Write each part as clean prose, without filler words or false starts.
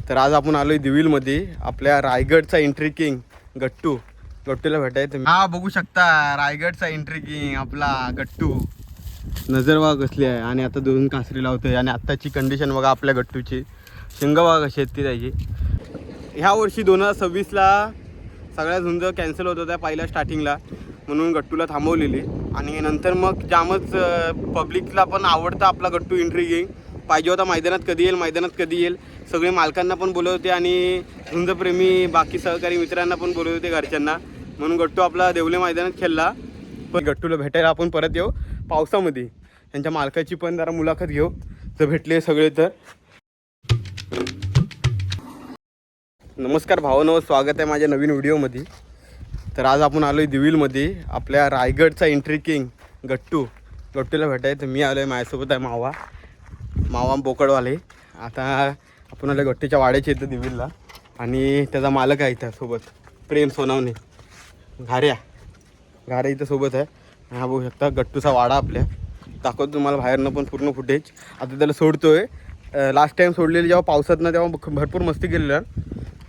तर आज आपण आलोय दिविलमध्ये आपल्या रायगडचा एंट्री किंग गट्टूला भेटायचं. हा बघू शकता रायगडचा एंट्री किंग आपला गट्टू. नजर बघा कसली आहे आणि आता दोन कासरी लावतोय आणि आत्ताची कंडिशन बघा आपल्या गट्टूची. शिंग बघा कशी आहेत ती त्याची. ह्या वर्षी 2026ला सगळ्या झुंज कॅन्सल होत होत्या पहिल्या स्टार्टिंगला, म्हणून गट्टूला थांबवलेली. आणि नंतर मग जामच पब्लिकला पण आवडतं आपला गट्टू एंट्री किंग. पाहिजे होता मैदानात कधी येईल सगळे मालकांना पण बोलवत होते आणि झुंजप्रेमी बाकी सहकारी मित्रांना पण बोलवत होते घरच्यांना, म्हणून गट्टू आपला देवले मैदानात खेळला. पण गट्टूला भेटायला आपण परत येऊ पावसामध्ये. त्यांच्या मालकाची पण जरा मुलाखत घेऊ जर भेटले सगळे तर. नमस्कार भावांनो, स्वागत आहे माझ्या नवीन व्हिडिओमध्ये. तर आज आपण आलो आहे दिविलमध्ये आपल्या रायगडचा एंट्री किंग गट्टूला भेटायचं. मी आलो आहे, माझ्यासोबत आहे मावा बोकडवाले. आता आपण आलो गट्टूच्या वाड्याच्या इथं दिविलला आणि त्याचा मालक आहे इथं सोबत, प्रेम सोनावणे. घाऱ्या इथं सोबत आहे. हा बघू शकता गट्टूचा वाडा आपल्या. दाखवतो तुम्हाला बाहेरनं पण पूर्ण फुटेज. आता त्याला सोडतोय. लास्ट टाईम सोडलेली जेव्हा पावसातनं तेव्हा भरपूर मस्ती केलेलं.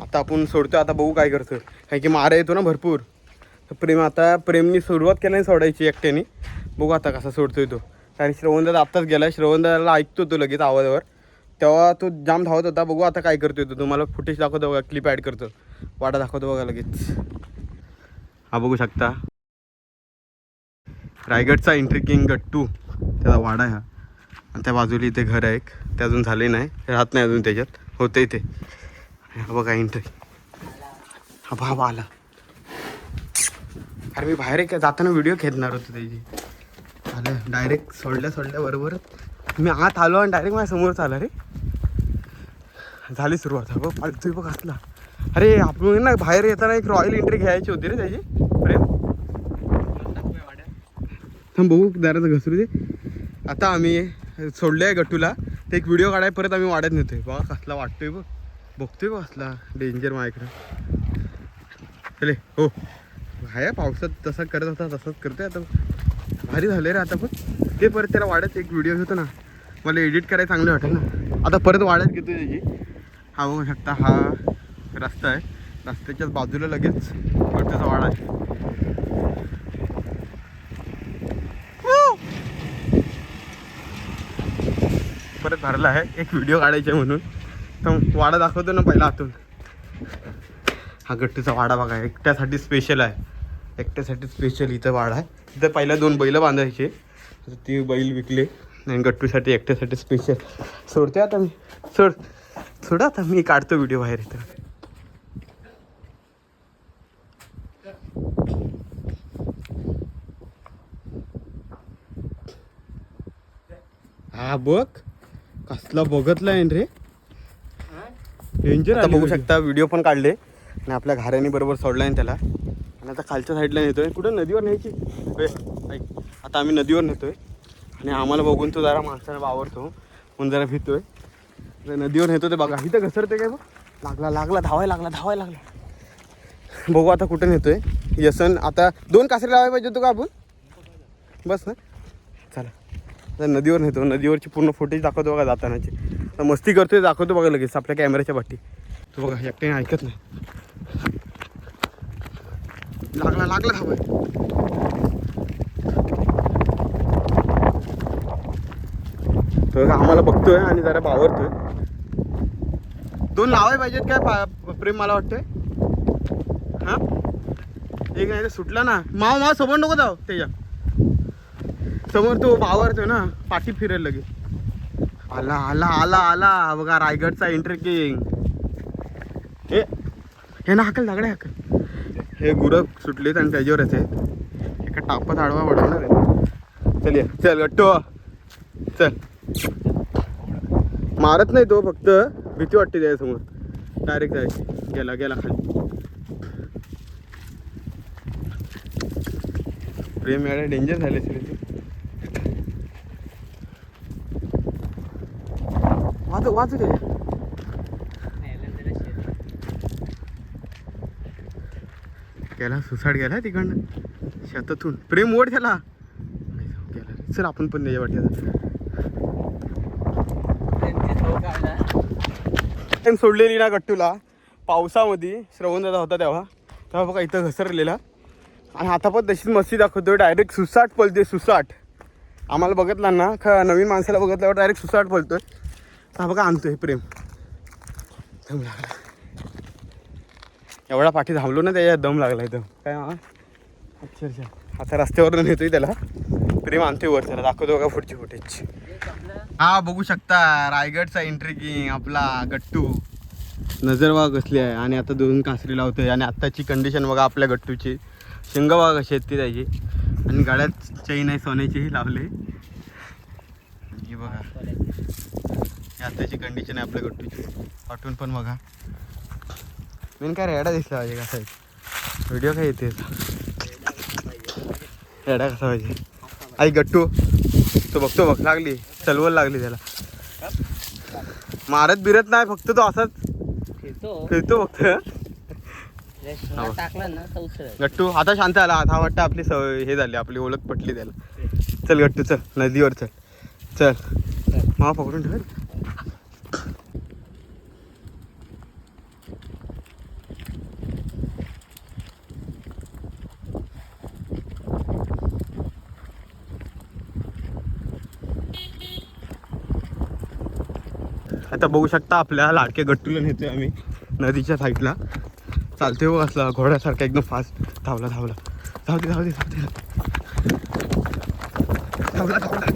आता आपण सोडतोय. आता बघू काय करतो, कारण की मारा येतो ना भरपूर. तर प्रेमनी सुरुवात केल्याने सोडायची एकट्याने. बघू आता कसा सोडतोय तो. कारण श्रवणदादा आत्ताच गेला. श्रवणदादाला ऐकतो तो लगेच आवाजावर, तेव्हा तो जाम धावत होता. बघू आता काय करतोय तो. तुम्हाला फुटेज दाखवतो बघा, क्लिप ॲड करतो, वाडा दाखवतो बघा लगेच. हा बघू शकता रायगडचा एंट्री किंग गट्टू, त्याचा वाडा आहे हा. आणि त्या बाजूला इथे घर आहे एक, ते अजून झाले नाही, राहत नाही अजून त्याच्यात, होतं इथे. हा बघा एंट्री. हा भाव आला. अरे मी बाहेर एक जाताना व्हिडिओ घेतणार होतो त्याची. आलं डायरेक्ट सोडल्या बरोबर मी आत आलो आणि डायरेक्ट माझ्या समोरच आला रे. झाली सुरुवात. हा बघ पाळतोय बघ असला. अरे आपण ना बाहेर येताना एक रॉयल एंट्री घ्यायची होती रे त्याची. प्रेम थांब बघू दाराचं घसरू दे. आता आम्ही सोडले आहे गट्टूला, ते एक व्हिडिओ काढाय परत आम्ही वाड्यात नेतोय. बघा कसला वाटतोय बघ, बघतोय बघ असला डेंजर माझ्याकडं. चले हो आहे पावसात तसा करत होता तसंच करतोय आता. भारी झालं रे आता. पण ते परत त्याला वाड्यात एक व्हिडिओ होतो ना, मला एडिट करायला चांगलं वाटेल ना. आता परत वाड्यात घेतो त्याची. हा बघू शकता हा रस्ता आहे, रस्त्याच्याच बाजूला लगेच गट्टूचा वाडा आहे. परत भरला आहे एक व्हिडिओ काढायचे म्हणून, तर वाडा दाखवतो ना पहिला आतून. हा गट्टूचा वाडा बघा, एकट्यासाठी स्पेशल आहे. एकट्यासाठी स्पेशल इथं वाडा आहे. इथं पहिल्या 2 बैल बांधायचे, ती बैल विकले आणि गट्टूसाठी एकट्यासाठी स्पेशल सोडते. आता मी सोडा आता मी काढतो व्हिडिओ बाहेर इथं. हा बघ कसला बघतला आहे रे, डेंजर. आता बघू शकता व्हिडिओ पण काढले आणि आपल्या घाऱ्याने बरोबर सोडला आहे त्याला. आणि आता खालच्या साईडला नेतोय. कुठं नदीवर न्यायची ऐक. आता आम्ही नदीवर नेतोय आणि आम्हाला बघून तो जरा माणसाला आवडतो म्हणून जरा भितोय. नदीवर नेतो ते बघा, इथं घसरते काय बघ. लागला धावायला लागला. बघू आता कुठं नेतोय. यसन आता 2 कासरी लावायला पाहिजे होतो का आपण, बस ना. चला आता नदीवर नेतो. नदीवरची पूर्ण फुटेज दाखवतो बघा जातानाची. तर मस्ती करतोय दाखवतो बघा लगेच आपल्या कॅमेऱ्याच्या पाठी. तो बघा एकट्याने ऐकत नाही. लागला धावाय. तो आम्हाला बघतोय आणि जरा बावरतोय. 2 लावाय पाहिजेत काय प्रेम, मला वाटतंय. हा एक नाही सुटला ना. माव समोर नको जाऊ, त्याच्या समोर तो बावरतोय ना, पाठी फिरेल लगेच. आला बघा रायगडचा एंट्री किंग. हे ना हाकल दगड्या हाकल. हे गुरं सुटलेत आणि त्याच्यावरच आहेत. एका टापात आडवा वाढवणार आहे. चल गट्टू चल. मारत नाही तो, फक्त भीती वाटते त्याच्यासमोर. डायरेक्ट जायची. गेला खाली. प्रेम यायला डेंजर झाले असेल ते. वाजू दे. गेला सुसाट गेला तिकडनं शेतातून. प्रेम ओढ त्याला गेला. चल आपण पण त्याच्या वाटेला. टाइम सोडलेली ना गट्टूला पावसामध्ये, श्रवण दादा होता तेव्हा बघा इथं घसरलेला. आणि आता पण तशीच मस्ती दाखवतो, डायरेक्ट सुसाट पळते, सुसाट. आम्हाला बघितला ना नवीन माणसाला बघितल्यावर डायरेक्ट सुसाट पळतोय. हा बघा आणतोय प्रेम. दम लागला एवढा पाठी धावलो ना त्याच्या, दम लागला इथं काय अक्षरशः. आता रस्त्यावरून नेतोय त्याला, प्रेम आणतोय वर, त्याला दाखवतो बघा पुढची फुटेज. हा बघू शकता रायगडचा एंट्री किंग आपला गट्टू. नजर बघा कसली आहे. आणि आता 2 कासरी लावतोय. आणि आत्ताची कंडिशन बघा आपल्या गट्टूची, शिंग बघा कशी आहेत ती त्याची. आणि गाड्यात चैन आहे सोन्याचीही लावले. ही बघा ही आत्ताची कंडिशन आहे आपल्या गट्टूची. वाटून पण बघा मेन काय रेडा दिसला पाहिजे कसा आहे. व्हिडिओ काय येते रेडा कसा पाहिजे. आई गट्टू तो बघतो बघ, लागली चलवल लागली त्याला. मारत बिरत नाही, फक्त तो असाच फिरतो फक्त. गट्टू आता शांत आला. आता वाटतं आपली सवय हे झाली, आपली ओळख पटली त्याला. चल गट्टू चल नदीवर चल, चल मा पकडून ठेव. आता बघू शकता आपल्या लाडक्या गट्टूला नेतोय आम्ही नदीच्या साईडला. चालतोय बघ असला घोड्यासारखा एकदम फास्ट. धावला धावला, धावते धावते धावते, धावला धावला.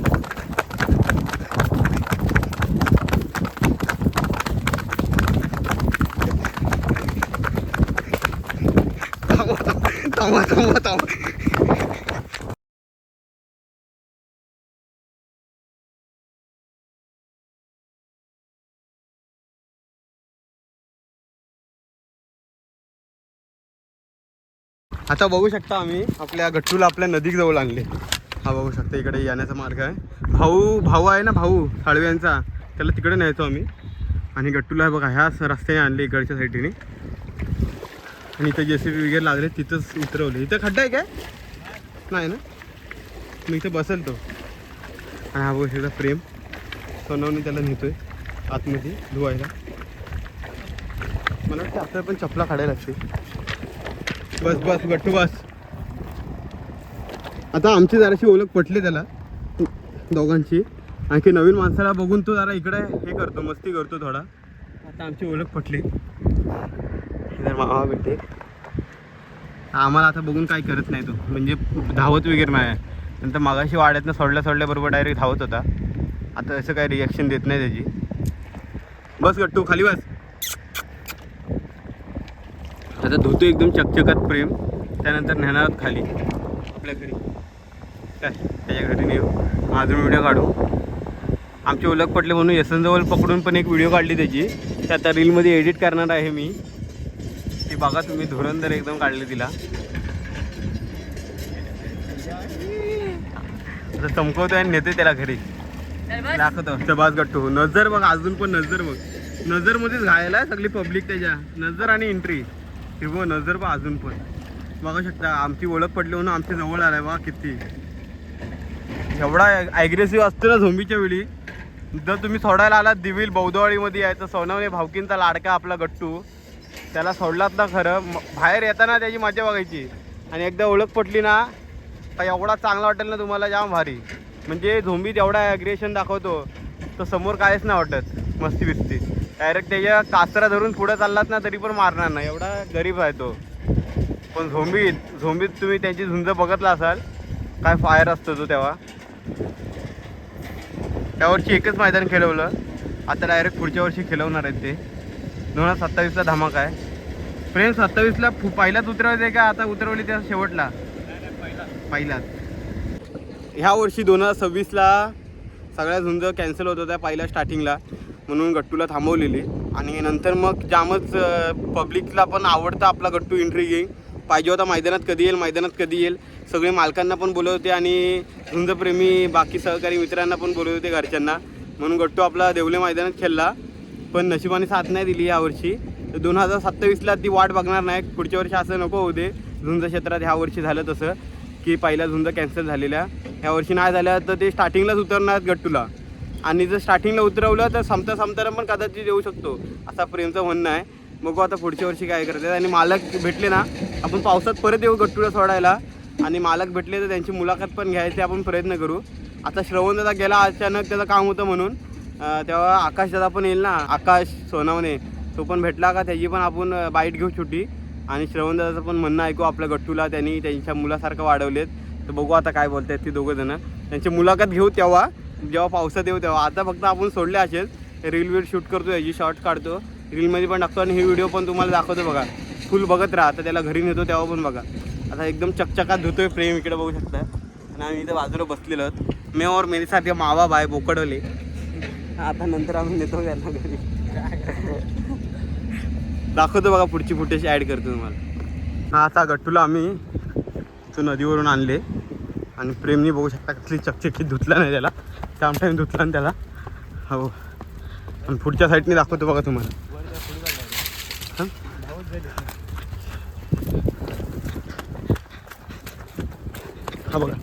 थांबा थांबा थांबा. आता बघू शकता आम्ही आपल्या गट्टूला आपल्या नदीक जवळ आणले. हा बघू शकता इकडे येण्याचा मार्ग आहे. भाऊ आहे ना भाऊ साळव्यांचा, त्याला तिकडे न्यायचो आम्ही. आणि गट्टूला बघा ह्याच रस्त्याने आणले इकडच्या साईडने. आणि इथं JCB वगैरे लागले, तिथंच उतरवले. इथं खड्डा आहे काय नाही ना, मी इथं बसेल तो. आणि हा बघू शकता प्रेम सोनवणी त्याला नेतोय आतमध्ये धुवायला. मला वाटतं आपल्याला पण चपला काढायला लागते. बस बस गट्टू बस. आता आमची जराशी ओळख पटली त्याला दोघांची. आणखी नवीन माणसाला बघून तो जरा इकडे हे करतो, मस्ती करतो थोडा. आता आमची ओळख पटली. मामा भेटते आम्हाला, आता बघून काही करत नाही तो, म्हणजे धावत वगैरे नाही. नंतर मागाशी वाड्यातनं सोडल्याबरोबर डायरेक्ट धावत होता. आता असं काही रिॲक्शन देत नाही त्याची. बस गट्टू खाली बस. आता धुतो एकदम चकचकात प्रेम. त्यानंतर नेणार खाली आपल्या घरी, काय त्याच्या घरी नेऊ. अजून व्हिडिओ काढू. आमची ओळख पटली म्हणून यशवंतजवळ पकडून पण एक व्हिडिओ काढली त्याची. ते आता रीलमध्ये एडिट करणार आहे मी. ती बघा तुम्ही, धुरंधर एकदम काढली तिला. आता चमकवतोय आणि नेतोय त्याला घरी दाखवतो. चबाज गट्टू नजर बघ, अजून पण नजर बघ. नजरमध्येच घायला आहे सगळी पब्लिक त्याच्या. नजर आणि एंट्री हे बघ, नजर बघ अजून पण. बघू शकता आमची ओळख पडली म्हणून आमच्या जवळ आलाय बघा. किती एवढा ॲग्रेसिव्ह असतो ना झोंबीच्या वेळी. जर तुम्ही सोडायला आलात दिविल बौद्धवाडीमध्ये यायचं, सोनवणे भावकींचा लाडका आपला गट्टू, त्याला सोडलात ना खरं बाहेर येताना त्याची मजा बघायची. आणि एकदा ओळख पटली ना एवढा चांगला वाटेल ना तुम्हाला, जाम भारी. म्हणजे झोंबीत एवढा ॲग्रेशन दाखवतो तर समोर काहीच नाही वाटत. मस्ती बिस्ती डायरेक्ट त्याच्या कासरा धरून पुढं चाललात ना तरी पण मारणार नाही, एवढा गरीब आहे तो. पण झोंबीत तुम्ही त्यांची झुंज बघितला असाल, काय फायर असतो तो तेव्हा. त्यावर्षी एकच मैदान खेळवलं, आता डायरेक्ट पुढच्या वर्षी खेळवणार आहेत ते. 2027ला धमाका आहे. फ्रेंड 27ला पहिलाच उतरवायचं आहे का आता उतरवली त्या शेवटला? पहिलाच. ह्या वर्षी 2026ला सगळ्या झुंज कॅन्सल होत होत्या पहिल्या स्टार्टिंगला, म्हणून गट्टूला थांबवलेली. आणि नंतर मग जामच पब्लिकला पण आवडता आपला गट्टू इंट्रिगिंग. पाहिजे होता मैदानात कधी येईल, मैदानात कधी येईल. सगळे मालकांना पण बोलवत होते आणि झुंजप्रेमी बाकी सहकारी मित्रांना पण बोलवत होते घरच्यांना. म्हणून गट्टू आपला देवले मैदानात खेळला, पण नशिबाने साथ नाही दिली यावर्षी. 2027ला ती वाट बघणार नाही. पुढच्या वर्षी असं नको होऊ दे झुंज क्षेत्रात. ह्या वर्षी झालं तसं की पहिल्या झुंज कॅन्सल झालेल्या, ह्या वर्षी नाही झाल्या तर ते स्टार्टिंगलाच उतरणार गट्टूला. आणि जर स्टार्टिंगला उतरवलं तर संपता पण कदाचित येऊ शकतो, असा प्रेमचं म्हणणं आहे. बघू आता पुढच्या वर्षी काय करतात. आणि मालक भेटले ना आपण पावसात परत येऊ गट्टूला सोडायला, आणि मालक भेटले तर त्यांची मुलाखत पण घ्यायची आपण प्रयत्न करू. आता श्रवणदादा गेला अचानक, त्याचं काम होतं म्हणून. तेव्हा आकाशदादा पण येईल ना, आकाश सोनावणे, तो पण भेटला का त्याची पण आपण बाईट घेऊ छोटी. आणि श्रवणदादाचं पण म्हणणं ऐकू आपल्या गट्टूला त्यांनी त्यांच्या मुलासारखं वाढवलेत. तर बघू आता काय बोलत आहेत ती दोघं जणं. त्यांची मुलाखत घेऊ तेव्हा, जेव्हा पावसात येऊ तेव्हा. आता फक्त आपण सोडले असेल, रील शूट करतो, याची शॉर्ट्स काढतो, रीलमध्ये पण टाकतो आणि ही व्हिडिओ पण तुम्हाला दाखवतो बघा. फुल बघत राहा. आता त्याला घरी नेतो तेव्हा पण बघा. आता एकदम चकचकात धुतोय प्रेम, इकडे बघू शकता. आणि आम्ही इथं बाजूला बसलेलो आहोत. मे और मेरे साथ ये मावा बाय बोकडवले. आता नंतर आम्ही नेतो त्यांना घरी. दाखवतो बघा, पुढची फुटेज ॲड करतो तुम्हाला. आता गट्टूला आम्ही तो नदीवरून आणले आणि प्रेमनी बघू शकता कसली चकचकीत धुतला नाही त्याला, टाइम धुतला ना त्याला. हो, आणि पुढच्या साईडने दाखवतो बघा तुम्हाला. हा बघा,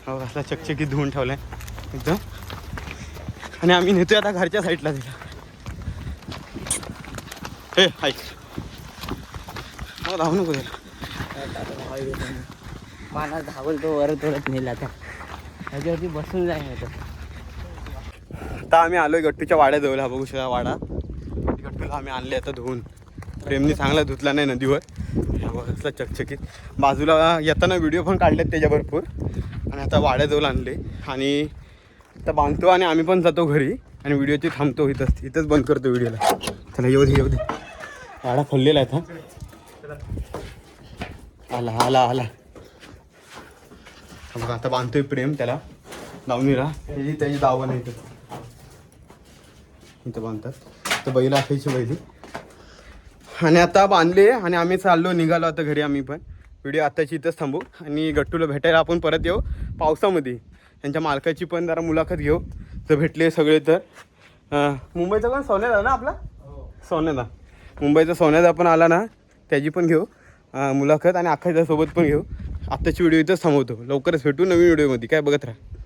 हो असला चकचकीत धुवून ठेवलाय एकदम. आणि आम्ही नेतोय आता घरच्या साईडला तिला. हे ऐक, धावू नको त्याला. मला धावल तो वरत वरत नेला आता, ह्याच्यावरती बसून जाईल. आता आम्ही आलोय गट्टूच्या वाड्याजवळ. हा बघू शकता वाडा. गट्टूला आम्ही आणले आता धुवून. प्रेमनी चांगला धुतला नाही नदीवर. बघा चकचकीत. बाजूला येताना व्हिडिओ पण काढलेत त्याच्या भरपूर. आणि आता वाड्याजवळ आणले आणि आता बांधतो आणि आम्ही पण जातो घरी आणि व्हिडिओची थांबतो इथंच बंद करतो व्हिडिओला. चला येऊ दे. वाडा खोललेला आहे आता. आला बघा, आता बांधतोय प्रेम त्याला दावणीला. त्याची दावण आहे इथं बांधतात. तर बैल असायची बैली. आणि आता बांधले आणि आम्ही निघालो आता घरी. आम्ही पण व्हिडिओ आताची इथंच थांबू आणि गट्टूला भेटायला आपण परत येऊ पावसामध्ये. त्यांच्या मालकाची पण जरा मुलाखत घेऊ जर भेटले सगळे तर. मुंबईचा पण सोन्यादा ना आपला, सोन्यादा, मुंबईचा सोन्यादा पण आला ना, त्याची पण घेऊ मुलाखत आणि आकाशदासोबत पण घेऊ. आत्ताची व्हिडिओ इथंच थांबवतो. लवकरच भेटू नवीन व्हिडिओमध्ये. काय बघत राहा.